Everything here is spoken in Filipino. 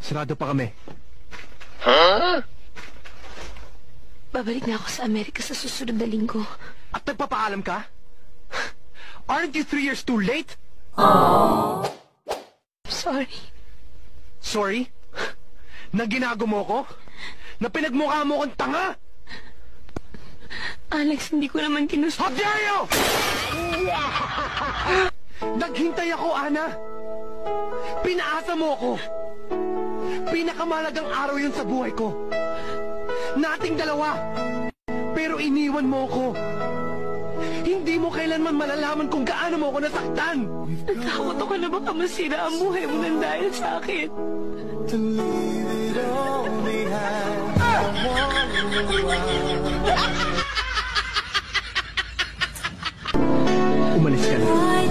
Sarado pa kami. Babalik na ako sa Amerika sa susunod na linggo. At nagpapaalam ka? Aren't you 3 years too late? Sorry. Sorry? Na ginago mo ko? Na pinagmukha mo kong tanga? Alex, hindi ko naman How dare you! Naghintay ako, Ana. Pinaasa mo ako. Pinakamalagang araw yun sa buhay ko. Nating dalawa. Pero iniwan mo ako. Hindi mo kailanman malalaman kung gaano mo ako nasaktan. Natakot ako na baka masira ang buhay mo nang dahil sa akin. To leave it all behind. Umalis ka na.